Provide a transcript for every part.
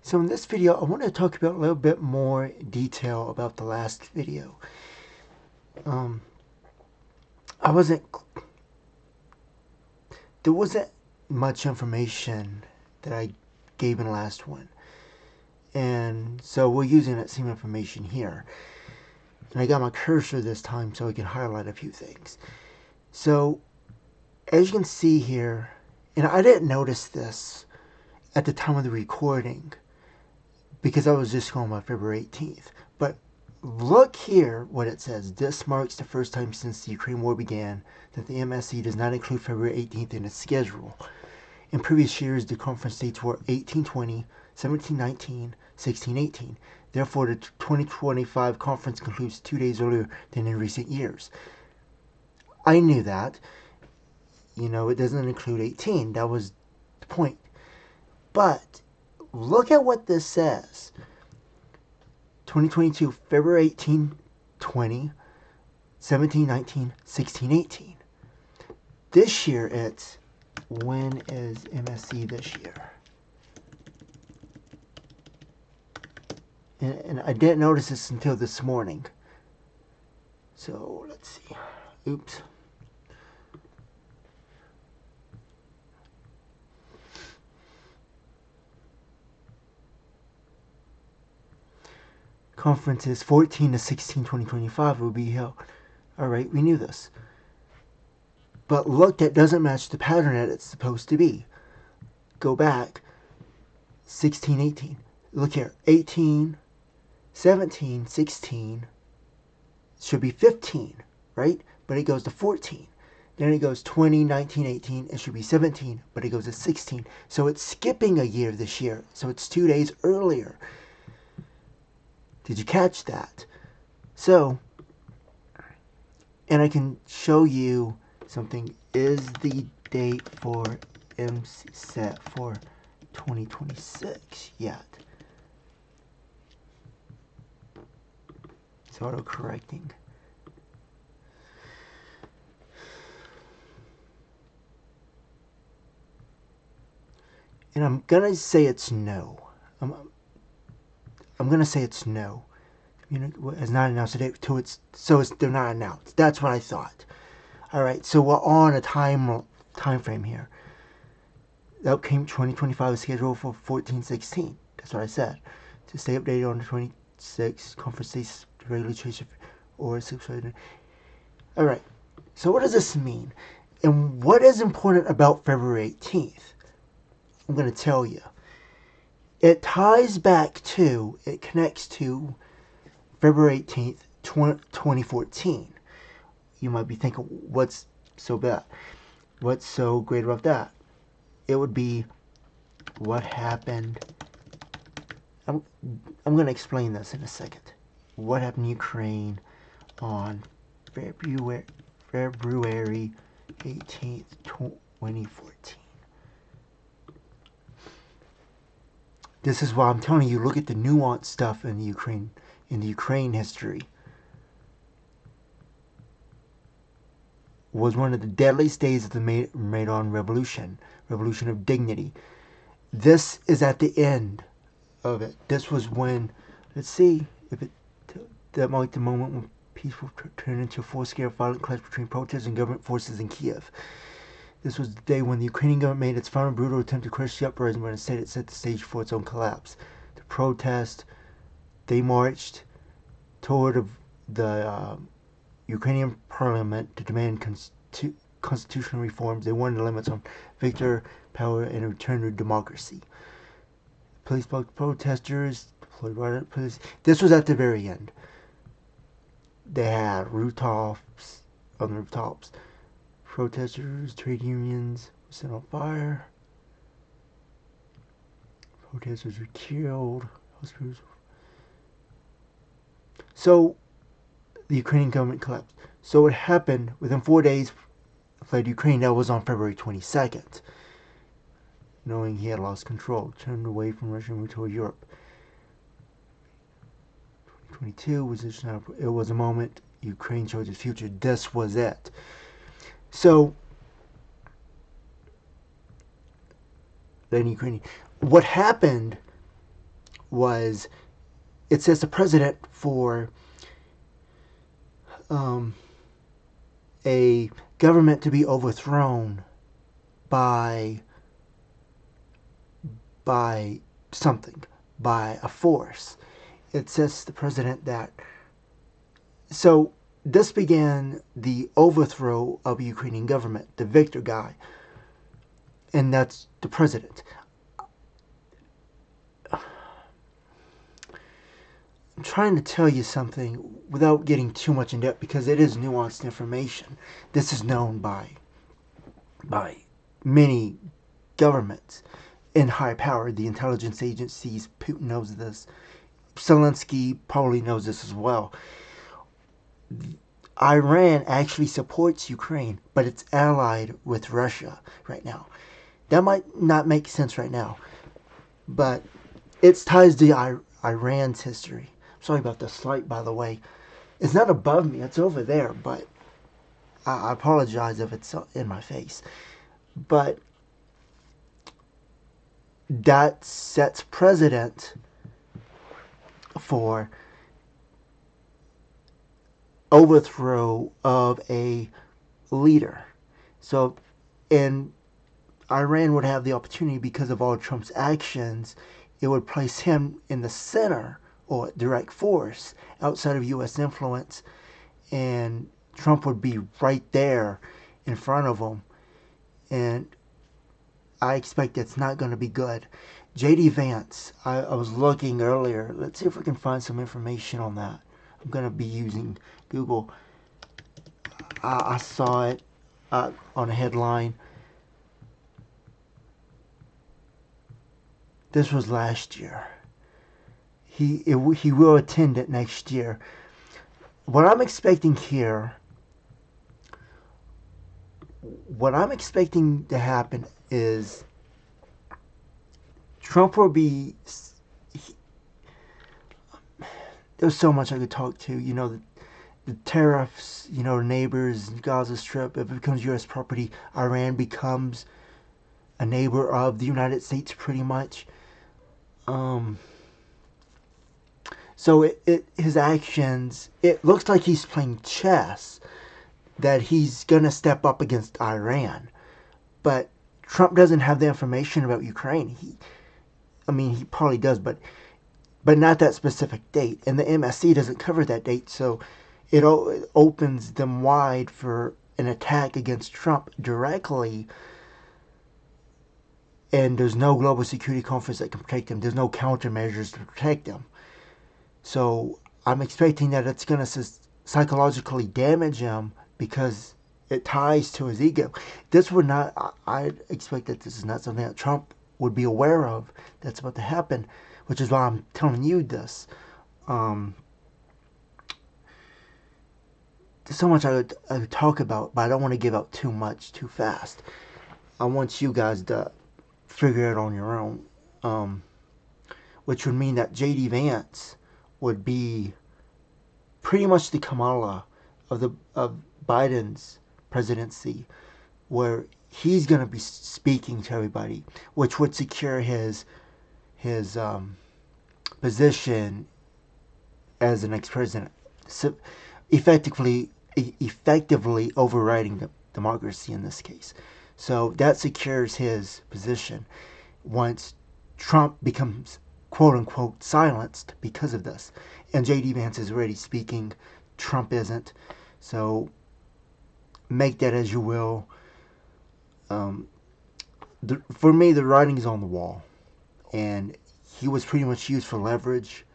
So in this video, I want to talk about a little bit more detail about the last video. Um, there wasn't much information that I gave in the last one. And so we're using that same information here. And I got my cursor this time so I can highlight a few things. So, as you can see here, and I didn't notice this at the time of the recording, because I was just going by February 18th. But look here what it says. This marks the first time since the Ukraine war began that the MSC does not include February 18th in its schedule. In previous years, the conference dates were 1820, 1719, 1618. Therefore, the 2025 conference concludes 2 days earlier than in recent years. I knew that. You know, it doesn't include 18. That was the point. But look at what this says. 2022, February 18, 20, 17, 19, 16, 18. This year it's, when is MSC this year? And I didn't notice this until this morning. So let's see. Oops. Conferences 14 to 16, 2025 will be held. Alright, we knew this. But look, that doesn't match the pattern that it's supposed to be. Go back. 16, 18. Look here. 18, 17, 16. Should be 15, right? But it goes to 14. Then it goes 20, 19, 18. It should be 17, but it goes to 16. So it's skipping a year this year. So it's 2 days earlier. Did you catch that? So, and I can show you something. Is the date for MC set for 2026 yet? It's auto-correcting. And I'm gonna say it's no. I'm gonna say it's no. You know, it's not announced today. They're not announced. That's what I thought. All right, so we're on a time frame here. The upcoming 2025 is scheduled for 14/16. That's what I said. To stay updated on the 26th conference dates, regulation or 6. All right. So what does this mean? And what is important about February 18th? I'm going to tell you. It ties back to, it connects to February 18th, 2014. You might be thinking, what's so bad? What's so great about that? It would be what happened. I'm going to explain this in a second. What happened in Ukraine on February 18th, 2014. This is why I'm telling you, look at the nuanced stuff in the Ukraine history. Was one of the deadliest days of the Maidan Revolution, Revolution of Dignity. This is at the end of it. This was when, let's see, if it that marked the moment when peaceful turned into a full-scale violent clash between protesters and government forces in Kiev. This was the day when the Ukrainian government made its final brutal attempt to crush the uprising, but instead it set the stage for its own collapse. To protest, they marched toward the Ukrainian parliament to demand constitutional reforms. They wanted limits on Viktor power and a return to democracy. Police blocked protesters, deployed riot police. This was at the very end. They had rooftops, on the rooftops. Protesters, trade unions were set on fire. Protesters were killed. So, the Ukrainian government collapsed. So it happened within 4 days, fled Ukraine. That was on February 22nd. Knowing he had lost control, turned away from Russia and moved toward Europe. 2022 it was a moment Ukraine chose its future. This was it. So, then Ukraine. What happened was, it says the president for a government to be overthrown by something, by a force. It says to the president that, so this began the overthrow of the Ukrainian government, the Viktor guy, and that's the president. I'm trying to tell you something without getting too much in depth because it is nuanced information. This is known by many governments in high power, the intelligence agencies. Putin knows this. Zelensky probably knows this as well. Iran actually supports Ukraine, but it's allied with Russia right now. That might not make sense right now, but it's ties to Iran's history. Sorry about the slight, by the way. It's not above me, it's over there, but I apologize if it's in my face. But that sets precedent for overthrow of a leader. So, and Iran would have the opportunity, because of all Trump's actions, it would place him in the center or direct force outside of U.S. influence, and Trump would be right there in front of him. And I expect it's not going to be good. J.D. Vance, I was looking earlier. Let's see if we can find some information on that. I'm going to be using Google. I saw it on a headline. This was last year. He will attend it next year. What I'm expecting here, what I'm expecting to happen is Trump will be. There's so much I could talk to. You know, the tariffs, you know, neighbors, Gaza Strip, if it becomes U.S. property, Iran becomes a neighbor of the United States pretty much. So his actions, it looks like he's playing chess, that he's going to step up against Iran. But Trump doesn't have the information about Ukraine. He probably does, but not that specific date. And the MSC doesn't cover that date, so it opens them wide for an attack against Trump directly. And there's no global security conference that can protect them. There's no countermeasures to protect them. So I'm expecting that it's going to psychologically damage him because it ties to his ego. This would not, I expect that this is not something that Trump would be aware of that's about to happen, which is why I'm telling you this. There's so much I could talk about, but I don't want to give out too much too fast. I want you guys to figure it on your own, which would mean that J.D. Vance would be pretty much the Kamala of Biden's presidency, where he's going to be speaking to everybody, which would secure his position as the next president, so effectively overriding the democracy in this case. So that secures his position once Trump becomes quote-unquote silenced because of this. And J.D. Vance is already speaking. Trump isn't. So make that as you will. For me, the writing is on the wall. And he was pretty much used for leverage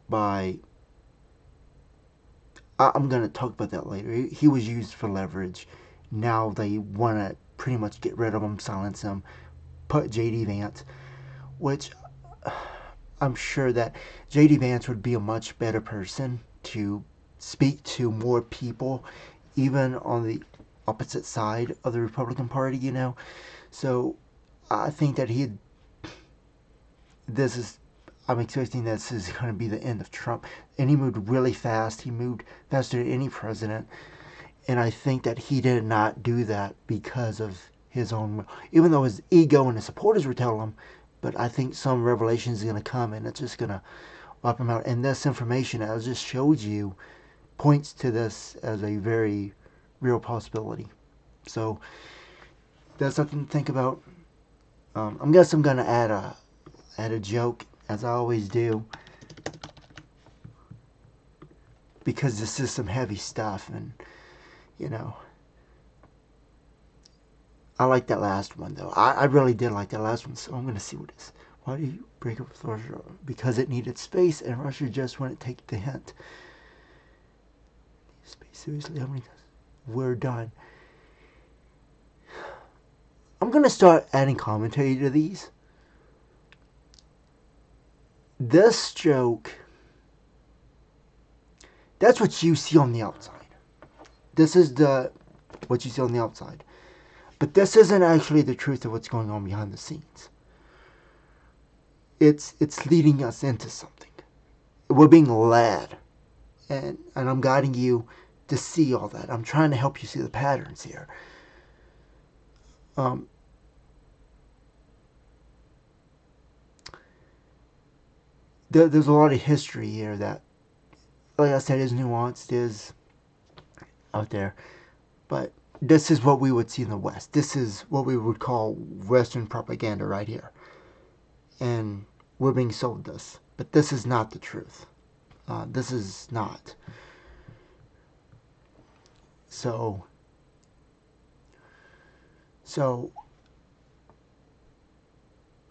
by... I'm going to talk about that later. He was used for leverage. Now they want to pretty much get rid of him, silence him, put J.D. Vance, which I'm sure that J.D. Vance would be a much better person to speak to more people, even on the opposite side of the Republican Party, you know. So I think that I'm expecting this is going to be the end of Trump. And he moved really fast. He moved faster than any president. And I think that he did not do that because of his own will. Even though his ego and his supporters were telling him, but I think some revelation is going to come and it's just going to wipe them out. And this information I just showed you points to this as a very real possibility. So that's something to think about. I guess I'm gonna add a joke, as I always do, because this is some heavy stuff, and you know, I like that last one though. I really did like that last one, so I'm gonna see what it is. Why do you break up with Russia? Because it needed space, and Russia just wouldn't take the hint. Space, seriously, how many times? We're done. I'm gonna start adding commentary to these. This joke, that's what you see on the outside. This is what you see on the outside. But this isn't actually the truth of what's going on behind the scenes. It's leading us into something. We're being led. And I'm guiding you to see all that. I'm trying to help you see the patterns here. There's a lot of history here that, like I said, is nuanced, is out there. But this is what we would see in the West. This is what we would call Western propaganda right here. And we're being sold this. But this is not the truth. This is not. So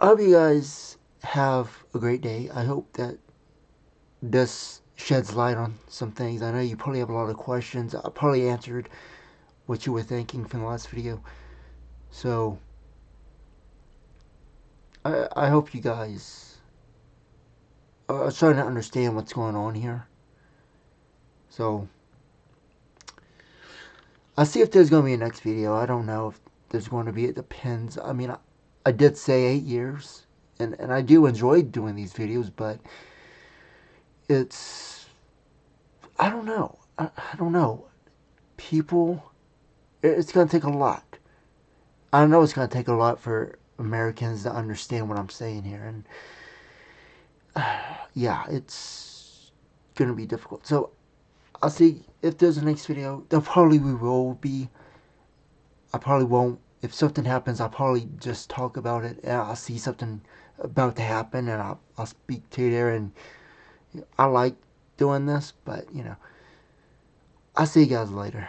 I hope you guys have a great day. I hope that this sheds light on some things. I know you probably have a lot of questions. I probably answered what you were thinking from the last video. So I hope you guys are starting to understand what's going on here. So I'll see if there's going to be a next video. I don't know if there's going to be. It depends. I mean, I did say 8 years. And I do enjoy doing these videos, but it's... I don't know. I don't know. People... It's going to take a lot. I know it's going to take a lot for Americans to understand what I'm saying here. And yeah, it's going to be difficult. So I'll see if there's a next video. There probably will be. I probably won't. If something happens, I'll probably just talk about it. And I'll see something about to happen, and I'll speak to you there. And I like doing this, but, you know, I'll see you guys later.